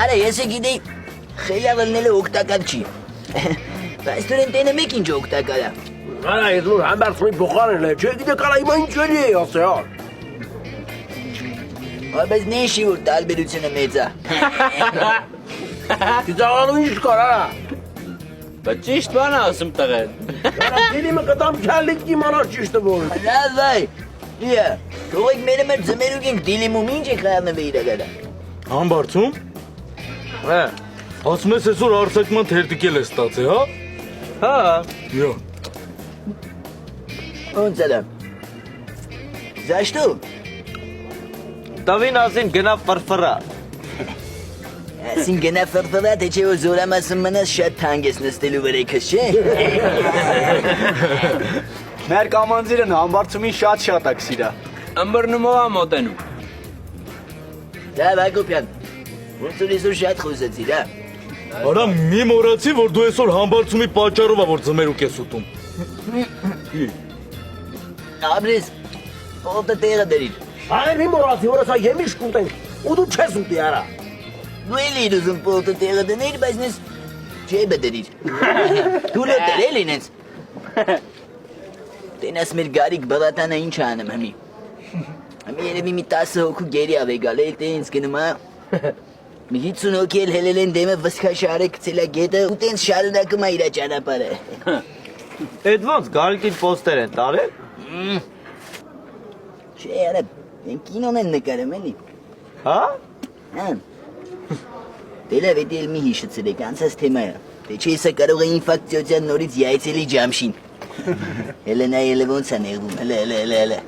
Արա ես է գիտեի խելավելնելը օգտակար չի, բայց դուր ընտենը մեկ ինչ օգտակար է։ Արա ես որ համբարձումի փոխարեն է, չէ գիտե կարա հիմա ինչ էլի է ասել։ Բայց նեշի որ տարբերությունը մեծ է։ Ծաղալու ինչ կար արա։ Բայց ճիշտ բան ասում տղեն։ Արա դիմը կտամ քալիկ իմանար ճիշտը որ։ Լավ այ։ Իա, թողեք մերը մեր ձմերուկ ենք դիլիմում ինչ եք խաղանվի իրակալա։ Համբարձում։ Ասում ես այսօր արձակման թերթիկել է ստացել, հա։ Հա։ Յո։ Ոնց է։ За что? Տավին ասին գնա ֆրֆրա։ Ասին գնա ֆրֆրա թե չէ որ զորամասում մնաս շատ թանկ ես նստելու վրեքս չէ։ Մեր կամանձիրն համբարձումին շատ ակ սիրա։ Ըմբռնումով է մոտենում։ Լավ Հակոբյան, ոնց որ այսօր շատ խոսեցիր, հա։ Արա մի մոռացի որ դու այսօր համբարձումի պատճառով ա որ ձմերուկ ես ուտում։ Աբրես, ոտը տեղը դրիր։ Այ մի մորացի որ ասա եմիշ կուտենք ու դու չես ուտի արա։ Դու էլի ուզում ոտը տեղը դնել, բայց նես ջեբը դրիր։ Դու լոտեր էլի նենց։ Տենաս մեր գարիկ բլատանը ինչ անեմ հմի։ Հմի երևի մի 10 հոգու գերի ավ եկալ է, տե ինձ գնում է։ Մի 50 հոգի էլ հելել են դեմը վսկաշարը գցել է գետը ու տենց շարունակում է իր ճանապարհը։ Էդ ոնց գալիկին պոստեր են տարել։ Չէ, արա, են կինոն են նկարում էլի։ Հա։ Հա։ Դե լավ է դել մի հիշեցրեք, անցած թեմա է։ Դե չէ սա կարող է ինֆակցիոզյան նորից յայցելի ջամշին։ Հելը նայ հելը ոնց է նեղվում, հելը։